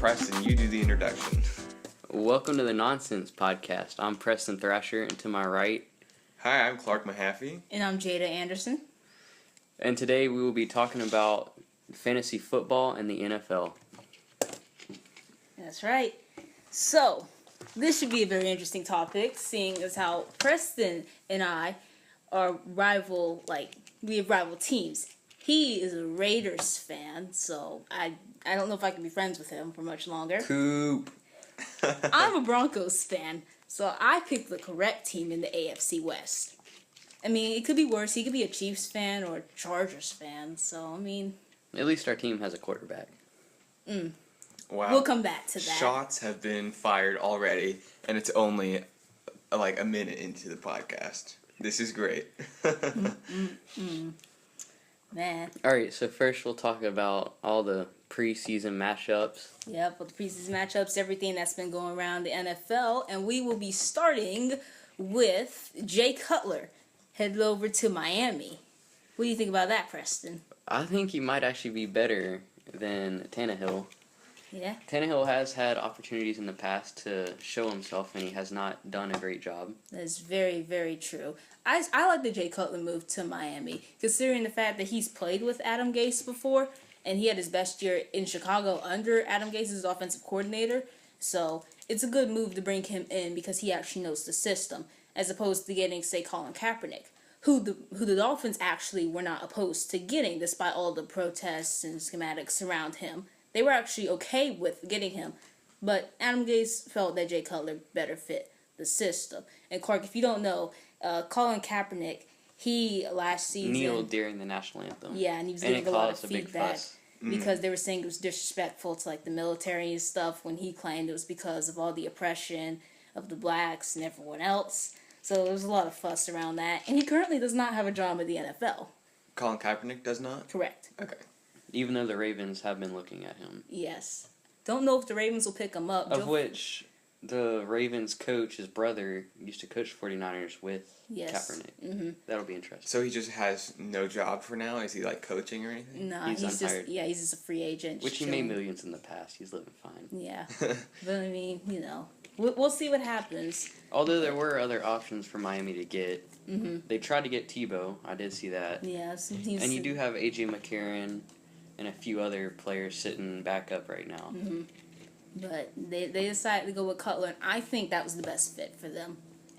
Preston, you do the introduction. Welcome to the Noncents podcast. I'm Preston Thrasher, and to my right... Hi, I'm Clark Mahaffey. And I'm Jada Anderson. And today we will be talking about fantasy football and the NFL. That's right. So, this should be a very interesting topic, seeing as how Preston and I are we have rival teams. He is a Raiders fan, so I don't know if I can be friends with him for much longer. Coop. I'm a Broncos fan, so I picked the correct team in the AFC West. I mean, it could be worse. He could be a Chiefs fan or a Chargers fan, so, I mean... At least our team has a quarterback. Wow. We'll come back to that. Shots have been fired already, and it's only like a minute into the podcast. This is great. Man. Alright, so first we'll talk about all the preseason matchups. Yep, with the preseason matchups, everything that's been going around the NFL, and we will be starting with Jay Cutler headed over to Miami. What do you think about that, Preston? I think he might actually be better than Tannehill. Yeah? Tannehill has had opportunities in the past to show himself, and he has not done a great job. That's very, very true. I like the Jay Cutler move to Miami, considering the fact that he's played with Adam Gase before, and he had his best year in Chicago under Adam Gase as offensive coordinator. So it's a good move to bring him in because he actually knows the system, as opposed to getting, say, Colin Kaepernick, who the Dolphins actually were not opposed to getting, despite all the protests and schematics around him. They were actually okay with getting him, but Adam Gase felt that Jay Cutler better fit the system. And Clark, if you don't know, Colin Kaepernick, he last season kneeled during the national anthem. Yeah, and he was getting a lot of feedback because they were saying it was disrespectful to like the military and stuff. When he claimed it was because of all the oppression of the blacks and everyone else. So there was a lot of fuss around that, and he currently does not have a job at the NFL. Colin Kaepernick does not? Correct. Okay. Even though the Ravens have been looking at him. Yes. Don't know if the Ravens will pick him up. Of which the Ravens coach, his brother, used to coach 49ers with Kaepernick. Mm-hmm. That'll be interesting. So he just has no job for now? Is he like coaching or anything? No, he's unhired. He's just a free agent. Which he made millions in the past. He's living fine. Yeah. But I mean, we'll see what happens. Although there were other options for Miami to get. Mm-hmm. They tried to get Tebow. I did see that. Yes. And you do have A.J. McCarron and a few other players sitting back up right now. Mm-hmm. But they decided to go with Cutler, and I think that was the best fit for them.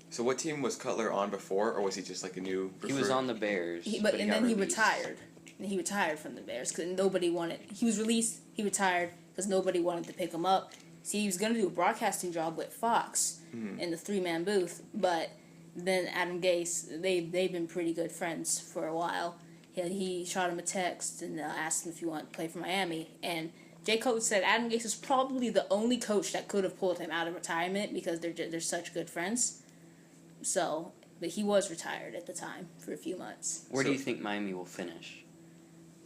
So what team was Cutler on before, or was he just like a new preferred? He was on the Bears. And then he retired. And he retired from the Bears because nobody wanted... He was released, he retired because nobody wanted to pick him up. See, he was going to do a broadcasting job with Fox in the three-man booth, but then Adam Gase, they've been pretty good friends for a while. He shot him a text and asked him if he wanted to play for Miami, and Jay Cutler said Adam Gase is probably the only coach that could have pulled him out of retirement because they're such good friends. So, but he was retired at the time for a few months. Where do you think Miami will finish?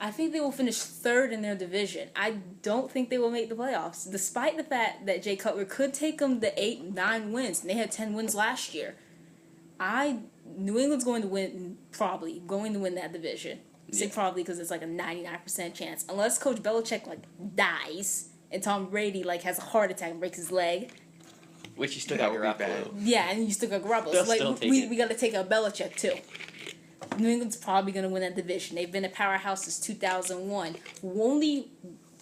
I think they will finish third in their division. I don't think they will make the playoffs, despite the fact that Jay Cutler could take them to 8-9 wins, and they had 10 wins last year. New England's going to win that division. I say probably because it's like a 99% chance. Unless Coach Belichick dies and Tom Brady has a heart attack and breaks his leg. Which you still got Garoppolo. Yeah, and you still got Garoppolo. So we got to take out Belichick too. New England's probably going to win that division. They've been a powerhouse since 2001. Only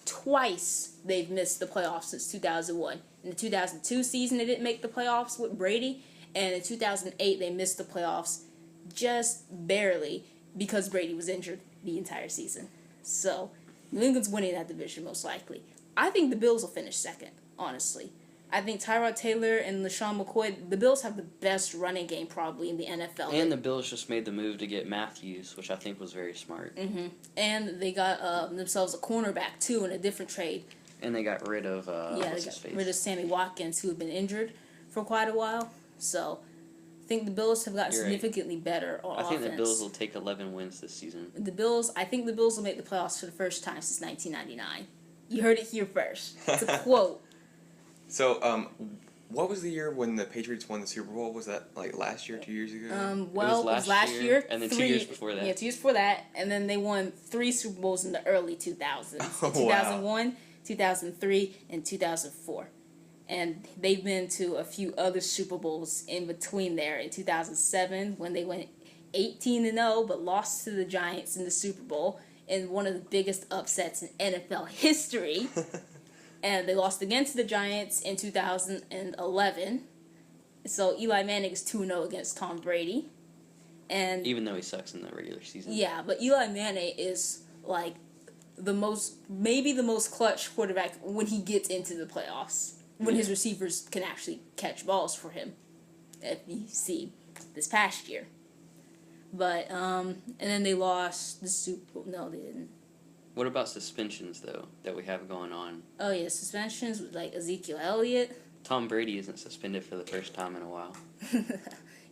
twice they've missed the playoffs since 2001. In the 2002 season, they didn't make the playoffs with Brady. And in 2008, they missed the playoffs just barely because Brady was injured the entire season. So, New England's winning that division most likely. I think the Bills will finish second, honestly. I think Tyrod Taylor and LaShawn McCoy, the Bills have the best running game probably in the NFL. And the Bills just made the move to get Matthews, which I think was very smart. Mm-hmm. And they got themselves a cornerback, too, in a different trade. And they got rid of, rid of Sammy Watkins, who had been injured for quite a while. So, I think the Bills have gotten significantly better on offense. I think the Bills will take 11 wins this season. I think the Bills will make the playoffs for the first time since 1999. You heard it here first. It's a quote. So, what was the year when the Patriots won the Super Bowl? Was that last year, 2 years ago? It was last year, and then 2 years before that. Yeah, 2 years before that, and then they won 3 Super Bowls in the early 2000s. 2001, 2003, and 2004. And they've been to a few other Super Bowls in between there. In 2007, when they went 18-0, but lost to the Giants in the Super Bowl in one of the biggest upsets in NFL history. And they lost again to the Giants in 2011. So Eli Manning is 2-0 against Tom Brady. And Even though he sucks in the regular season. yeah, but Eli Manning is like maybe the most clutch quarterback when he gets into the playoffs. When his receivers can actually catch balls for him. If you see this past year. But, and then they lost the Super Bowl. No, they didn't. What about suspensions, though, that we have going on? Oh, yeah, suspensions with, like, Ezekiel Elliott. Tom Brady isn't suspended for the first time in a while.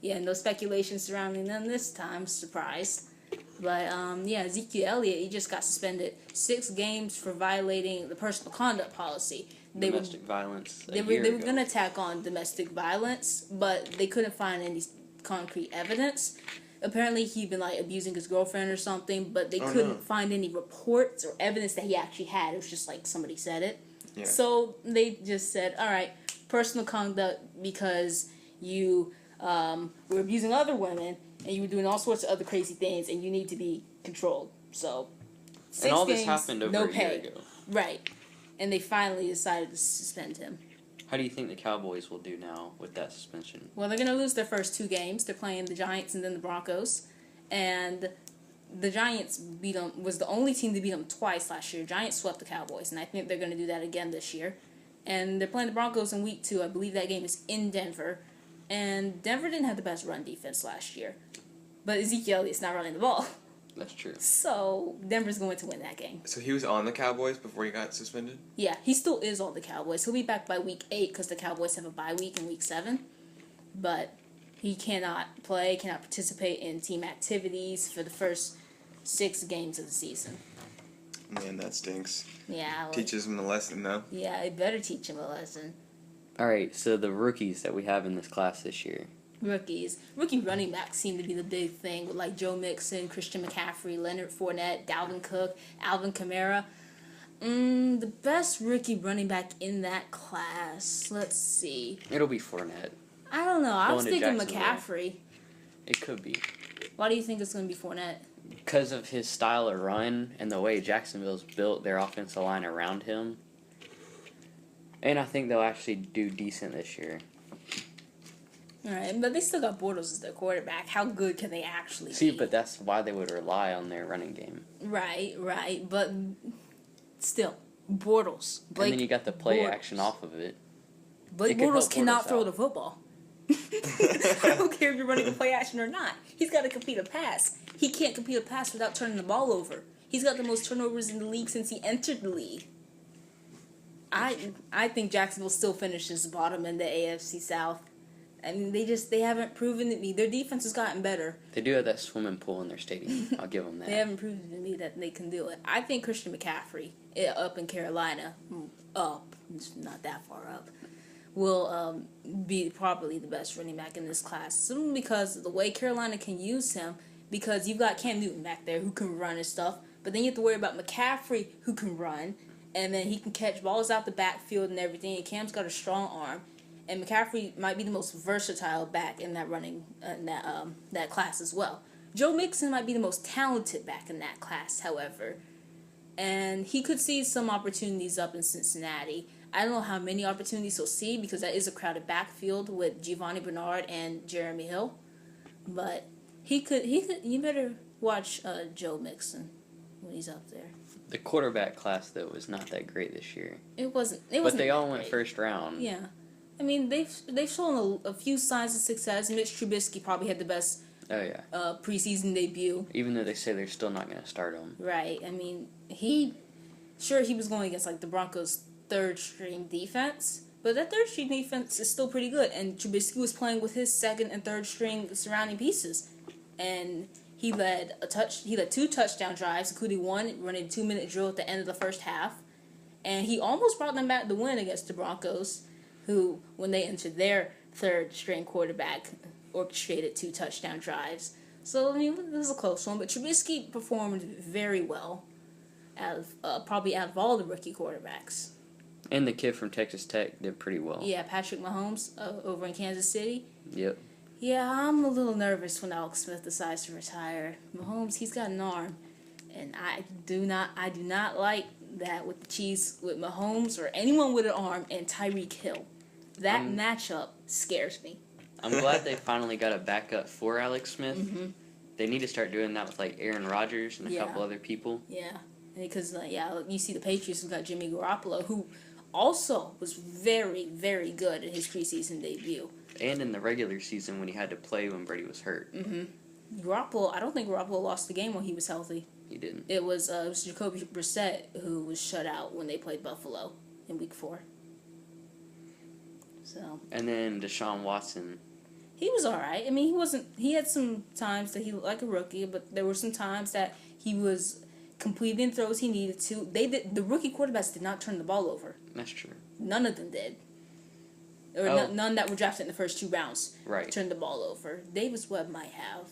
Yeah, no speculation surrounding them this time. Surprise. But, yeah, Ezekiel Elliott, he just got suspended 6 games for violating the personal conduct policy. Domestic violence. They were going to attack on domestic violence, but they couldn't find any concrete evidence. Apparently, he'd been, like, abusing his girlfriend or something, but they couldn't find any reports or evidence that he actually had. It was just, like, somebody said it. Yeah. So they just said, all right, personal conduct because you were abusing other women and you were doing all sorts of other crazy things and you need to be controlled. So, 6 and all games, this happened over a year ago. Right. And they finally decided to suspend him. How do you think the Cowboys will do now with that suspension? Well, they're going to lose their first 2 games. They're playing the Giants and then the Broncos. And the Giants was the only team to beat them twice last year. Giants swept the Cowboys, and I think they're going to do that again this year. And they're playing the Broncos in week 2. I believe that game is in Denver. And Denver didn't have the best run defense last year. But Ezekiel Elliott's not running the ball. That's true. So, Denver's going to win that game. So he was on the Cowboys before he got suspended? Yeah, he still is on the Cowboys. He'll be back by week 8 because the Cowboys have a bye week in week 7. But he cannot play, cannot participate in team activities for the first 6 games of the season. Man, that stinks. Yeah. Well, teaches him a lesson, though. Yeah, it better teach him a lesson. All right, so the rookies that we have in this class this year. Rookie running backs seem to be the big thing with like Joe Mixon, Christian McCaffrey, Leonard Fournette, Dalvin Cook, Alvin Kamara. The best rookie running back in that class, let's see. It'll be Fournette. I don't know. I was thinking McCaffrey. It could be. Why do you think it's going to be Fournette? Because of his style of run and the way Jacksonville's built their offensive line around him. And I think they'll actually do decent this year. Alright, but they still got Bortles as their quarterback. How good can they actually be? See, but that's why they would rely on their running game. Right, but still, Bortles. And then you got the play action off of it. Blake Bortles cannot throw the football. I don't care if you're running a play action or not. He's got to complete a pass. He can't complete a pass without turning the ball over. He's got the most turnovers in the league since he entered the league. I think Jacksonville still finishes bottom in the AFC South. I mean, they haven't proven to me. Their defense has gotten better. They do have that swimming pool in their stadium. I'll give them that. They haven't proven to me that they can do it. I think Christian McCaffrey, up in Carolina, it's not that far up, will be probably the best running back in this class. Simply because of the way Carolina can use him, because you've got Cam Newton back there who can run and stuff, but then you have to worry about McCaffrey who can run, and then he can catch balls out the backfield and everything, and Cam's got a strong arm. And McCaffrey might be the most versatile back in that running that class as well. Joe Mixon might be the most talented back in that class, however. And he could see some opportunities up in Cincinnati. I don't know how many opportunities he'll see because that is a crowded backfield with Giovanni Bernard and Jeremy Hill. But he could. You better watch Joe Mixon when he's up there. The quarterback class though was not that great this year. It wasn't. But they all went first round. Yeah. I mean, they've shown a few signs of success. Mitch Trubisky probably had the best preseason debut. Even though they say they're still not going to start him. Right. I mean, he was going against like the Broncos' third-string defense, but that third-string defense is still pretty good. And Trubisky was playing with his second and third-string surrounding pieces, and he led 2 touchdown drives, including one running a 2-minute drill at the end of the first half, and he almost brought them back to win against the Broncos, who, when they entered their third-string quarterback, orchestrated 2 touchdown drives. So, I mean, this was a close one, but Trubisky performed very well. probably out of all the rookie quarterbacks. And the kid from Texas Tech did pretty well. Yeah, Patrick Mahomes over in Kansas City. Yep. Yeah, I'm a little nervous when Alex Smith decides to retire. Mahomes, he's got an arm, and I do not like that with the Chiefs, with Mahomes or anyone with an arm and Tyreek Hill. That matchup scares me. I'm glad they finally got a backup for Alex Smith. Mm-hmm. They need to start doing that with like Aaron Rodgers and a Yeah. couple other people. Yeah, because you see the Patriots have got Jimmy Garoppolo, who also was very, very good in his preseason debut. And in the regular season when he had to play when Brady was hurt. Mm-hmm. Garoppolo, I don't think Garoppolo lost the game when he was healthy. He didn't. It was Jacoby Brissett who was shut out when they played Buffalo in Week 4. So. And then Deshaun Watson. He was all right. I mean, he had some times that he looked like a rookie, but there were some times that he was completing throws he needed to. The rookie quarterbacks did not turn the ball over. That's true. None of them did. Or none that were drafted in the first 2 rounds. Right. Turned the ball over. Davis Webb might have.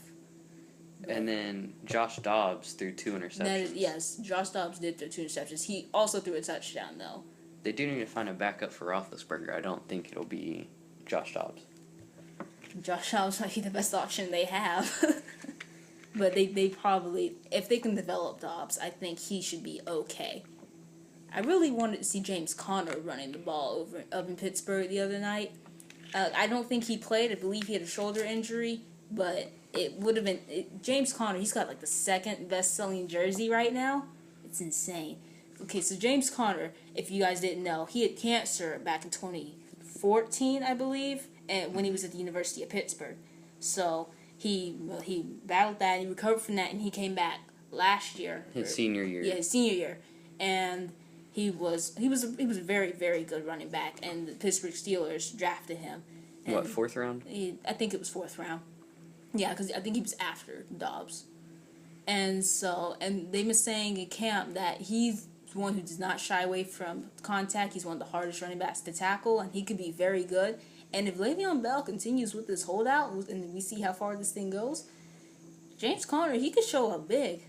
And then Josh Dobbs threw 2 interceptions. Yes, Josh Dobbs did throw 2 interceptions. He also threw a touchdown, though. They do need to find a backup for Roethlisberger. I don't think it'll be Josh Dobbs. Josh Dobbs might be the best option they have. But they probably, if they can develop Dobbs, I think he should be okay. I really wanted to see James Conner running the ball up in Pittsburgh the other night. I don't think he played. I believe he had a shoulder injury, but it would have been James Conner. He's got like the 2nd best-selling jersey right now. It's insane. Okay, so James Conner, if you guys didn't know, he had cancer back in 2014, I believe, and when he was at the University of Pittsburgh. So he battled that, and he recovered from that, and he came back last year. His senior year. Yeah, his senior year, and he was a very, very good running back, and the Pittsburgh Steelers drafted him. What, 4th round? I think it was 4th round. Yeah, because I think he was after Dobbs. And they've been saying in camp that he's one who does not shy away from contact. He's one of the hardest running backs to tackle, and he could be very good. And if Le'Veon Bell continues with this holdout, and we see how far this thing goes, James Conner, he could show up big.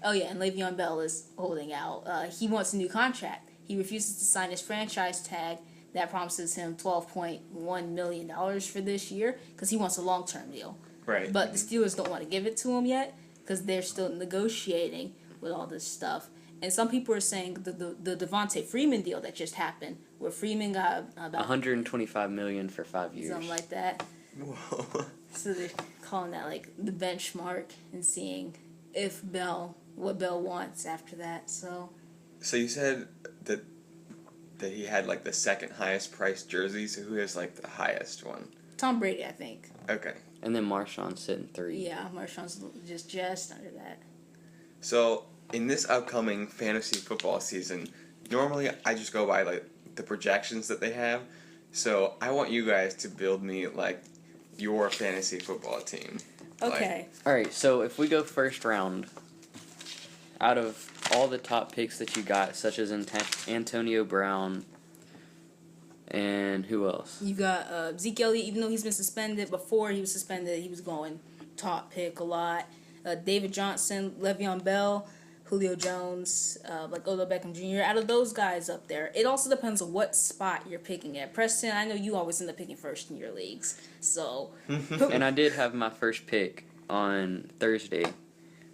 Oh, yeah, and Le'Veon Bell is holding out. He wants a new contract. He refuses to sign his franchise tag that promises him $12.1 million for this year because he wants a long-term deal. Right. But the Steelers don't want to give it to him yet because they're still negotiating with all this stuff. And some people are saying the Devontae Freeman deal that just happened, where Freeman got about $125 million for 5 years. something like that. Whoa. So they're calling that like the benchmark and seeing if what Bell wants after that. So you said that he had like the 2nd highest priced jersey. So who has like the highest one? Tom Brady, I think. Okay. And then Marshawn's sitting 3. Yeah, Marshawn's just under that. So in this upcoming fantasy football season, normally I just go by like the projections that they have. So I want you guys to build me like your fantasy football team. Okay. All right, so if we go 1st round, out of all the top picks that you got, such as Antonio Brown, and who else? You got Zeke Elliott, even though he's been suspended. Before he was suspended, he was going top pick a lot. David Johnson, Le'Veon Bell, Julio Jones, like Odell Beckham Jr. Out of those guys up there, it also depends on what spot you're picking at. Preston, I know you always end up picking first in your leagues, so. And I did have my first pick on Thursday.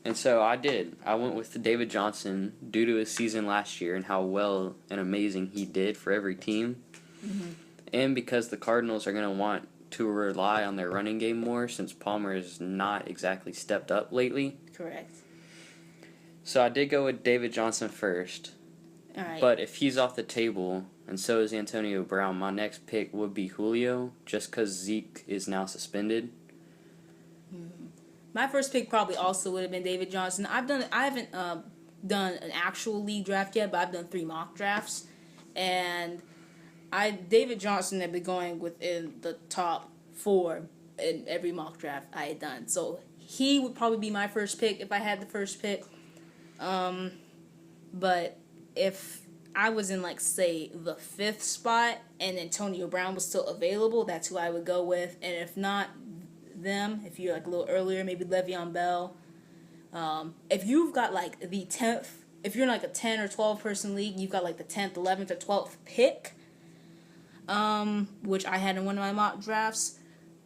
And so I did. I went with David Johnson due to his season last year and how well and amazing he did for every team. Mm-hmm. And because the Cardinals are going to want to rely on their running game more since Palmer has not exactly stepped up lately. Correct. So I did go with David Johnson first. All right. But if he's off the table, and so is Antonio Brown, my next pick would be Julio, just because Zeke is now suspended. My first pick probably also would have been David Johnson. I haven't done an actual league draft yet, but I've done 3 mock drafts, and David Johnson had been going within the top 4 in every mock draft I had done. So he would probably be my first pick if I had the first pick. But if I was in, like, say, the 5th spot and Antonio Brown was still available, that's who I would go with. And if not them, if you're, like, a little earlier, maybe Le'Veon Bell. If you've got, like, the 10th if you're in like a 10 or 12 person league, you've got like the 10th, 11th, or 12th pick, which I had in one of my mock drafts.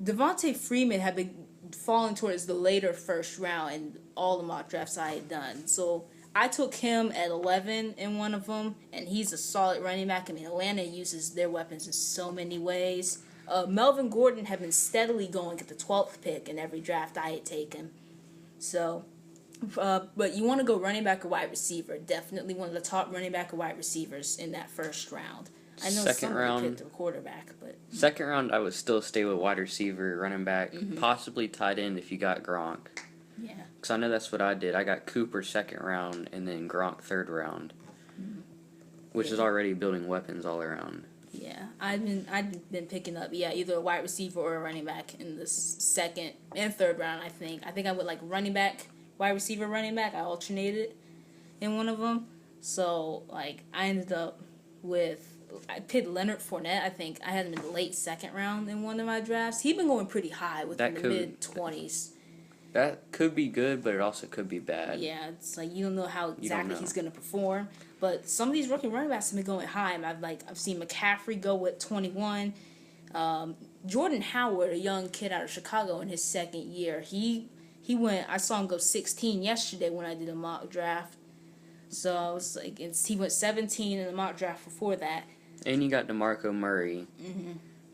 Devontae Freeman had been falling towards the later first round in all the mock drafts I had done. So I took him at 11 in one of them, and he's a solid running back. I mean, Atlanta uses their weapons in so many ways. Melvin Gordon had been steadily going at the 12th pick in every draft I had taken. So, but you want to go running back or wide receiver. Definitely one of the top running back or wide receivers in that first round. I know Second round picked a quarterback, but second round I would still stay with wide receiver, running back, possibly tight end if you got Gronk. yeah. Because I know that's what I did. I got Cooper second round and then Gronk third round, which is already building weapons all around. Yeah, I've been picking up either a wide receiver or a running back in the second and third round. I think I would like running back, wide receiver, running back. I alternated in one of them, so like I ended up I picked Leonard Fournette. I think I had him in the late second round in one of my drafts. He'd been going pretty high within the mid-20s. That could be good, but it also could be bad. Yeah, it's like you don't know how exactly he's going to perform. But some of these rookie running backs have been going high. And I've seen McCaffrey go with 21. Jordan Howard, a young kid out of Chicago in his second year, he went. I saw him go 16 yesterday when I did a mock draft. So I was like, he went 17 in the mock draft before that. And you got DeMarco Murray.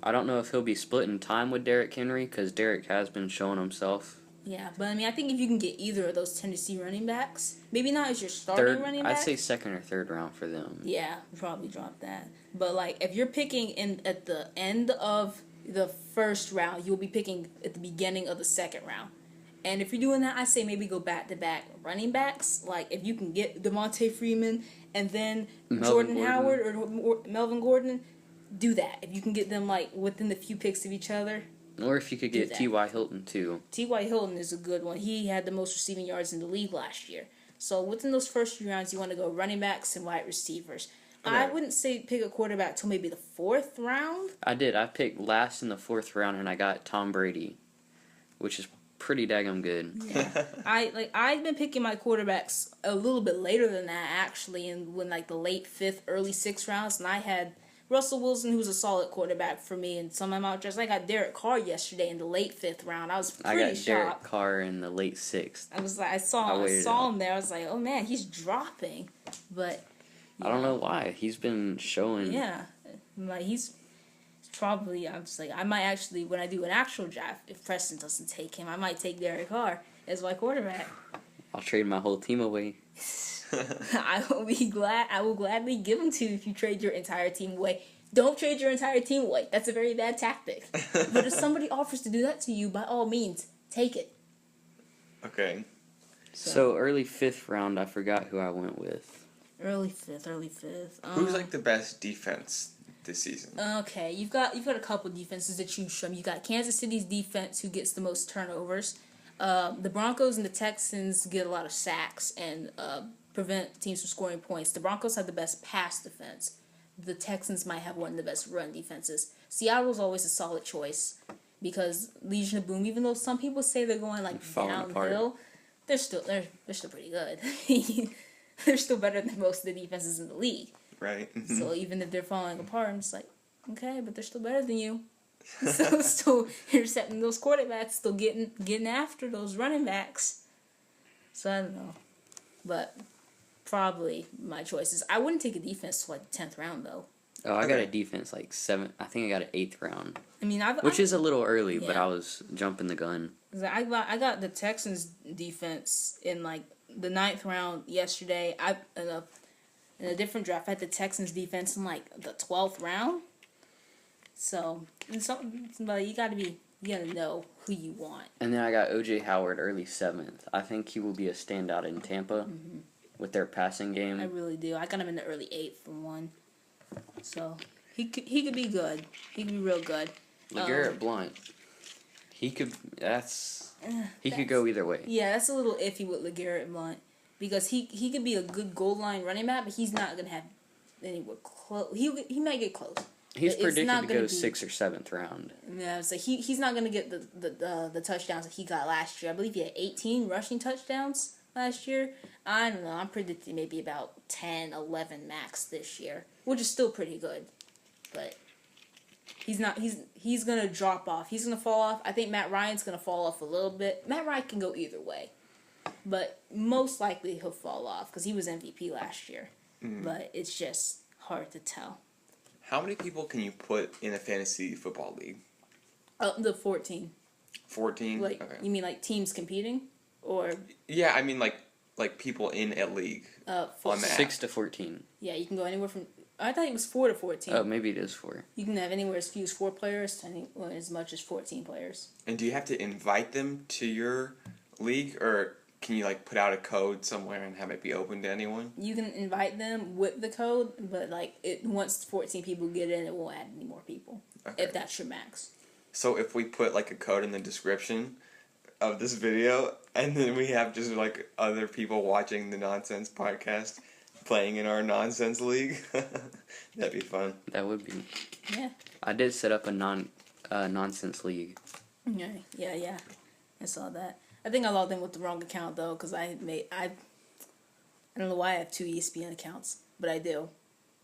I don't know if he'll be splitting time with Derrick Henry because Derrick has been showing himself. Yeah, but I mean, I think if you can get either of those Tennessee running backs, maybe not as your starting running back. I'd say second or third round for them. Yeah, probably drop that. But like, if you're picking at the end of the first round, you'll be picking at the beginning of the second round. And if you're doing that, I say maybe go back-to-back running backs. Like, if you can get Devontae Freeman and then Jordan Howard or Melvin Gordon, do that. If you can get them, like, within the few picks of each other. Or if you could get T.Y. Hilton, too. T.Y. Hilton is a good one. He had the most receiving yards in the league last year. So, within those first few rounds, you want to go running backs and wide receivers. Okay. I wouldn't say pick a quarterback till maybe the fourth round. I did. I picked last in the fourth round, and I got Tom Brady, which is pretty daggum good. Yeah. I've been picking my quarterbacks a little bit later than that, actually, in like the late fifth, early sixth rounds, and I had Russell Wilson, who's a solid quarterback for me, and some of my mock drafts. I got Derek Carr yesterday in the late fifth round. I was pretty shocked. Derek Carr in the late sixth. I was like, I saw him there. I was like, oh man, he's dropping, but I don't know why. He's been showing. Yeah, like he's probably. I'm just like, I might actually, when I do an actual draft, if Preston doesn't take him, I might take Derek Carr as my quarterback. I'll trade my whole team away. I will gladly give him to you if you trade your entire team away. Don't trade your entire team away. That's a very bad tactic. But if somebody offers to do that to you, by all means, take it. Okay. So early fifth round, I forgot who I went with. Early fifth. Who's like the best defense this season? Okay, you've got a couple defenses to choose from. You got Kansas City's defense, who gets the most turnovers. The Broncos and the Texans get a lot of sacks and prevent teams from scoring points. The Broncos have the best pass defense. The Texans might have one of the best run defenses. Seattle's always a solid choice because Legion of Boom, even though some people say they're going like downhill, they're still pretty good. They're still better than most of the defenses in the league. Right. So even if they're falling apart, I'm just like, okay, but they're still better than you. So still intercepting those quarterbacks, still getting after those running backs. So I don't know, but probably my choices. I wouldn't take a defense to like the 10th round though. Oh, I got a defense like 7th. I think I got an 8th round. I mean, which is a little early, but I was jumping the gun. I got the Texans defense in like the 9th round yesterday. In a different draft, I had the Texans defense in like the 12th round. So, but you gotta know who you want. And then I got O.J. Howard early 7th. I think he will be a standout in Tampa with their passing game. I really do. I got him in the early 8th for one. So he could be good. He could be real good. LeGarrette Blount. He could go either way. Yeah, that's a little iffy with LeGarrette Blount because he could be a good goal line running back, but he's not gonna have anywhere close. He might get close. He's predicted to go 6th or 7th round. Yeah, so he's not gonna get the touchdowns that he got last year. I believe he had 18 rushing touchdowns last year. I don't know. I'm predicting maybe about 10, 11 max this year, which is still pretty good. But he's not. He's gonna drop off. He's gonna fall off. I think Matt Ryan's gonna fall off a little bit. Matt Ryan can go either way, but most likely he'll fall off because he was MVP last year. But it's just hard to tell. How many people can you put in a fantasy football league? The 14. 14? Like, okay. You mean like teams competing? Or Yeah, I mean like people in a league. On the 6 to 14. Yeah, you can go anywhere from... I thought it was 4 to 14. Oh, maybe it is 4. You can have anywhere as few as 4 players to as much as 14 players. And do you have to invite them to your league, or can you like put out a code somewhere and have it be open to anyone? You can invite them with the code, but like once 14 people get in, it won't add any more people. Okay. If that's your max. So if we put like a code in the description of this video, and then we have just like other people watching the Noncents podcast playing in our Noncents league, that'd be fun. That would be. Yeah. I did set up a nonsense league. Yeah. I saw that. I think I logged in with the wrong account though, because I don't know why I have 2 ESPN accounts, but I do.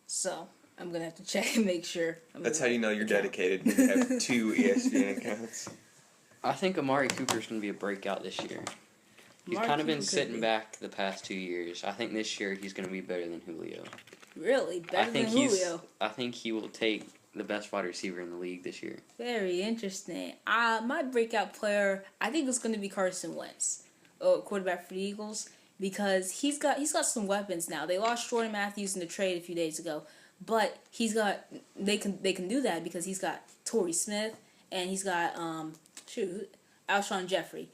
So I'm gonna have to check and make sure. That's how you know you're dedicated when you have 2 ESPN accounts. I think Amari Cooper's going to be a breakout this year. He's Amari kind of been Cooper could sitting be. back the past 2 years. I think this year he's going to be better than Julio. Really? Better than Julio? I think he will take the best wide receiver in the league this year. Very interesting. My breakout player, I think it's going to be Carson Wentz, quarterback for the Eagles, because he's got some weapons now. They lost Jordan Matthews in the trade a few days ago, but they can do that because he's got Torrey Smith and he's got Alshon Jeffrey,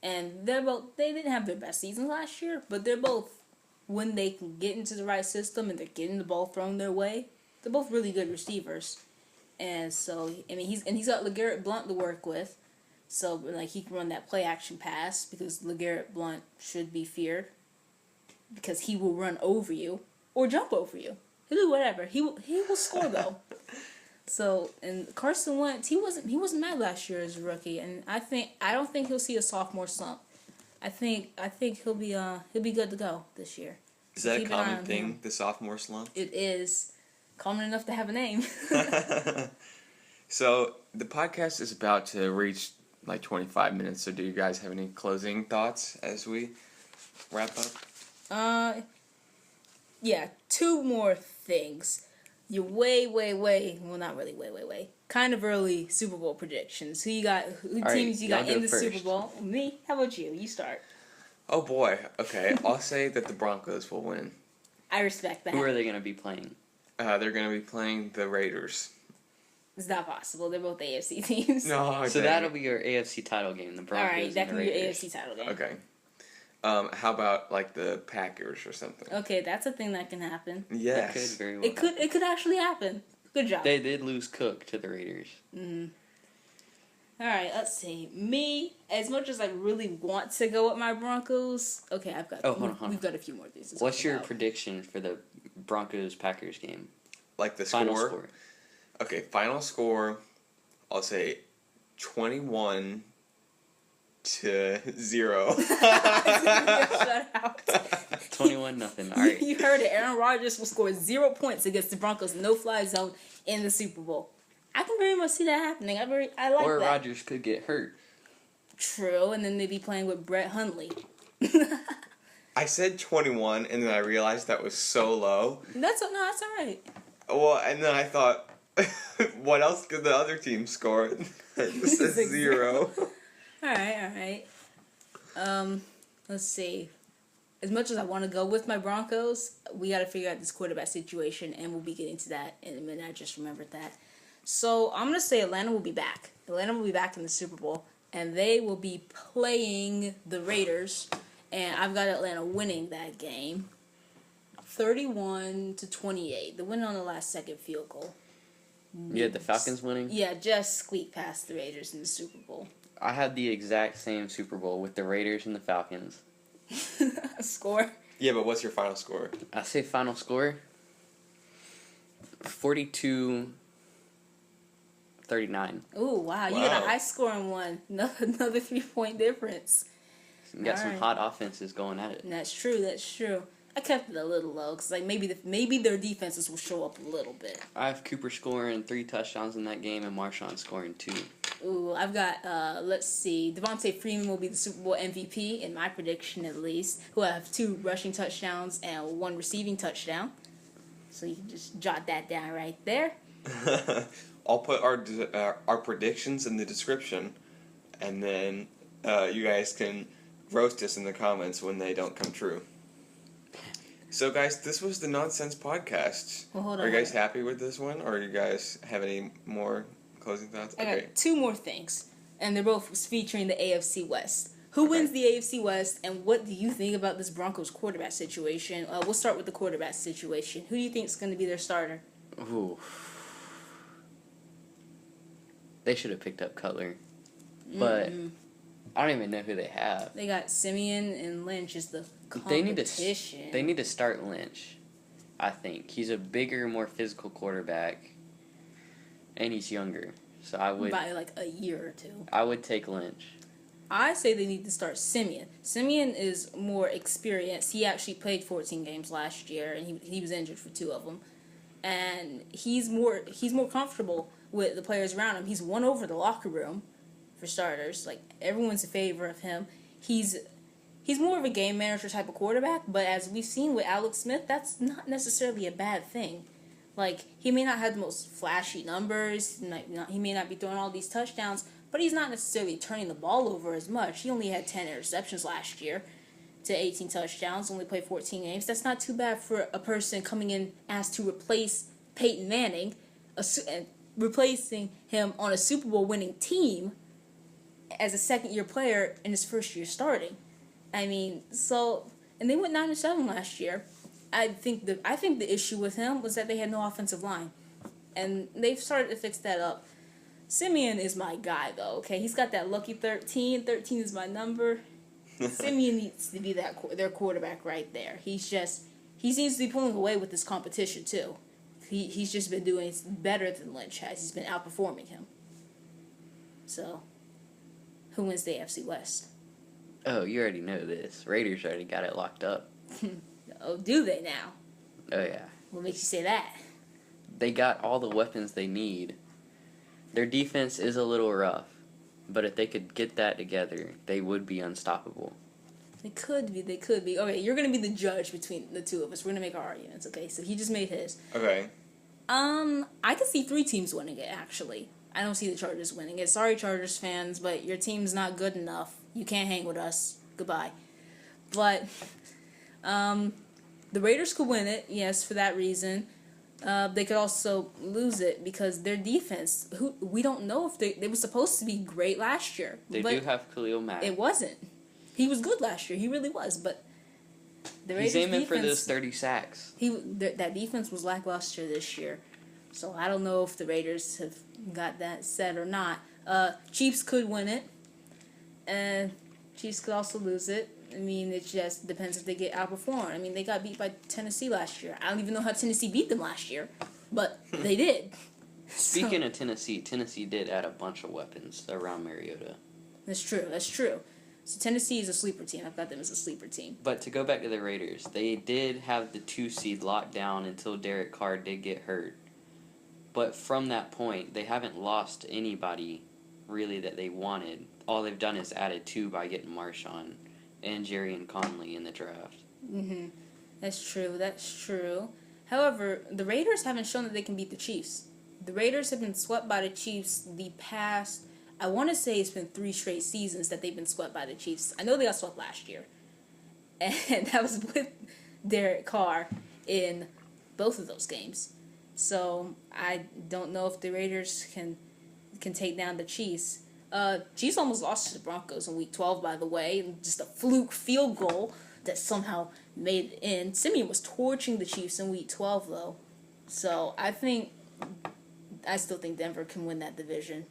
and they didn't have their best season last year, but they're both, when they can get into the right system and they're getting the ball thrown their way, they're both really good receivers. And so, I mean, he's got LeGarrette Blount to work with, so like he can run that play action pass because LeGarrette Blount should be feared because he will run over you or jump over you. He'll do whatever. He will score though. So, and Carson Wentz, he wasn't mad last year as a rookie, and I don't think he'll see a sophomore slump. I think he'll be good to go this year. Is that a common thing, the sophomore slump? It is common enough to have a name. So the podcast is about to reach like 25 minutes. So do you guys have any closing thoughts as we wrap up? Yeah, 2 more things. You're well, not really way, kind of early Super Bowl predictions. Who teams you got in the first. Super Bowl? Me? How about you? You start. Oh boy. Okay, I'll say that the Broncos will win. I respect that. Who are they going to be playing? They're going to be playing the Raiders. It's not possible. They're both AFC teams. No, So that'll be your AFC title game, the Broncos Alright, that and can the be your Raiders. AFC title game. Okay. How about like the Packers or something? Okay, that's a thing that can happen. Yes. That could very well It could actually happen. Good job. They did lose Cook to the Raiders. Alright, let's see. Me, as much as I really want to go with my Broncos, okay, we've got a few more of these. What's your prediction for the Broncos-Packers game? Like the Final score? score. Okay, final score, I'll say 21-0. Shut out. 21-0. All right. You heard it. Aaron Rodgers will score 0 points against the Broncos, no-fly zone in the Super Bowl. I can very much see that happening. I like Or that. Rodgers could get hurt. True, and then they'd be playing with Brett Hundley. I said 21, and then I realized that was so low. That's all right. Well, and then I thought, what else could the other team score? It says 0. All right. Let's see. As much as I want to go with my Broncos, we got to figure out this quarterback situation, and we'll be getting to that in a minute. I just remembered that. So I'm going to say Atlanta will be back. Atlanta will be back in the Super Bowl, and they will be playing the Raiders, and I've got Atlanta winning that game 31-28. The win on the last second field goal. You had the Falcons winning? Yeah, just squeak past the Raiders in the Super Bowl. I had the exact same Super Bowl with the Raiders and the Falcons. Score? Yeah, but what's your final score? I say final score 42-39. Ooh, wow. You got a high scoring one. Another 3-point difference. You got some Alright. hot offenses going at it. And that's true. That's true. I kept it a little low because like maybe their defenses will show up a little bit. I have Cooper scoring 3 touchdowns in that game and Marshawn scoring 2. Ooh, I've got let's see, Devontae Freeman will be the Super Bowl MVP in my prediction at least. Who have 2 rushing touchdowns and 1 receiving touchdown. So you can just jot that down right there. I'll put our predictions in the description, and then you guys can roast us in the comments when they don't come true. So, guys, this was the Noncents podcast. Well, hold on. Are you guys happy with this one, or you guys have any more closing thoughts? I got 2 more things, and they're both featuring the AFC West. Who wins the AFC West, and what do you think about this Broncos quarterback situation? We'll start with the quarterback situation. Who do you think is going to be their starter? Ooh. They should have picked up Cutler. But I don't even know who they have. They got Simeon and Lynch is the competition. They need to start Lynch, I think. He's a bigger, more physical quarterback, and he's younger. So I would... By like a year or 2. I would take Lynch. I say they need to start Simeon. Simeon is more experienced. He actually played 14 games last year, and he was injured for 2 of them. And he's more comfortable with the players around him. He's won over the locker room, for starters. Like, everyone's in favor of him. He's more of a game manager type of quarterback, but as we've seen with Alex Smith, that's not necessarily a bad thing. Like, he may not have the most flashy numbers, he may not be throwing all these touchdowns, but he's not necessarily turning the ball over as much. He only had 10 interceptions last year to 18 touchdowns, only played 14 games. That's not too bad for a person coming in asked to replace Peyton Manning, and replacing him on a Super Bowl winning team as a second-year player in his first year starting. I mean, and they went 9-7 last year. I think the issue with him was that they had no offensive line, and they've started to fix that up. Simeon is my guy, though. Okay, he's got that lucky 13. 13 is my number. Simeon needs to be their quarterback right there. He seems to be pulling away with this competition too. He's just been doing better than Lynch has. He's been outperforming him. So, who wins the AFC West? Oh, you already know this. Raiders already got it locked up. Oh, do they now? Oh, yeah. What makes you say that? They got all the weapons they need. Their defense is a little rough, but if they could get that together, they would be unstoppable. They could be. Okay, you're going to be the judge between the 2 of us. We're going to make our arguments, okay? So he just made his. Okay. I could see 3 teams winning it, actually. I don't see the Chargers winning it. Sorry, Chargers fans, but your team's not good enough. You can't hang with us. Goodbye. But the Raiders could win it, yes, for that reason. They could also lose it because their defense, we don't know if they were supposed to be great last year. They do have Khalil Mack. It wasn't. He was good last year. He really was, but the Raiders' He's aiming defense, for those 30 sacks. That defense was lackluster this year. So I don't know if the Raiders have got that set or not. Chiefs could win it, and Chiefs could also lose it. I mean, it just depends if they get outperformed. I mean, they got beat by Tennessee last year. I don't even know how Tennessee beat them last year, but they did. Speaking of Tennessee did add a bunch of weapons around Mariota. That's true. So Tennessee is a sleeper team. I've got them as a sleeper team. But to go back to the Raiders, they did have the 2 seed locked down until Derek Carr did get hurt. But from that point, they haven't lost anybody really that they wanted. All they've done is added 2 by getting Marshawn and Jerry and Conley in the draft. That's true. However, the Raiders haven't shown that they can beat the Chiefs. The Raiders have been swept by the Chiefs the past, I want to say it's been 3 straight seasons that they've been swept by the Chiefs. I know they got swept last year. And that was with Derek Carr in both of those games. So I don't know if the Raiders can take down the Chiefs. Chiefs almost lost to the Broncos in Week 12, by the way. Just a fluke field goal that somehow made it in. Simeon was torching the Chiefs in Week 12, though. So I still think Denver can win that division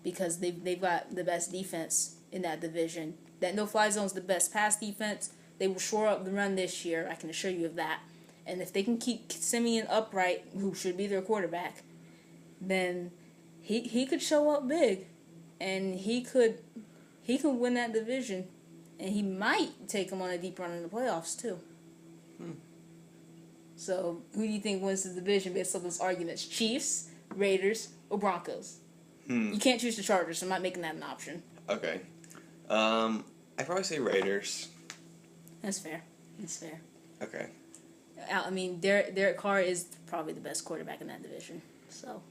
because they've got the best defense in that division. That no-fly zone is the best pass defense. They will shore up the run this year. I can assure you of that. And if they can keep Simeon upright, who should be their quarterback, then he could show up big, and he could win that division. And he might take them on a deep run in the playoffs, too. So, who do you think wins the division based on those arguments? Chiefs, Raiders, or Broncos? You can't choose the Chargers, so I'm not making that an option. Okay. I'd probably say Raiders. That's fair. That's fair. Okay. I mean, Derek Carr is probably the best quarterback in that division. So,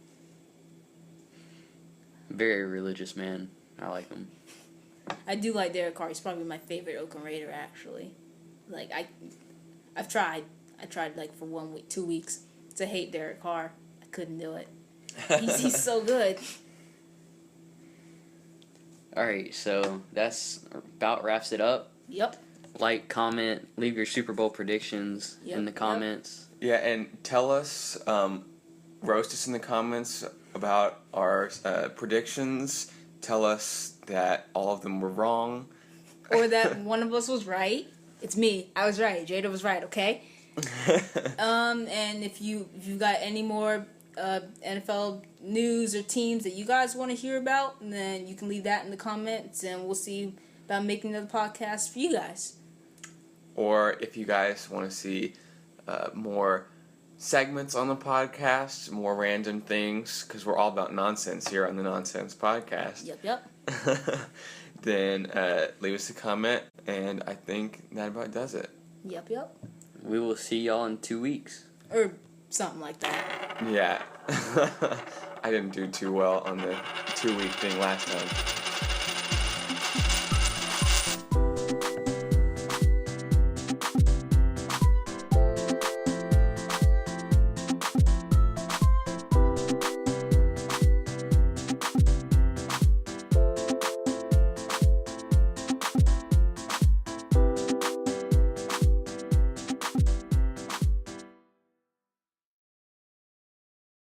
Very religious man. I like him. I do like Derek Carr. He's probably my favorite Oakland Raider, actually. Like, I've tried. I tried, like, for 1 week, 2 weeks to hate Derek Carr. I couldn't do it. He's so good. Alright, so that's about wraps it up. Yep. Like, comment, leave your Super Bowl predictions Yep, in the comments. Yeah, and tell us, roast us in the comments about our predictions. Tell us that all of them were wrong. Or that one of us was right. It's me. I was right. Jada was right, okay? And if you got any more NFL news or teams that you guys want to hear about, then you can leave that in the comments, and we'll see about making another podcast for you guys. Or if you guys want to see more segments on the podcast, more random things, because we're all about nonsense here on the Noncents podcast. Yep. Then leave us a comment, and I think that about does it. Yep. We will see y'all in 2 weeks. Or something like that. Yeah. I didn't do too well on the 2-week thing last time.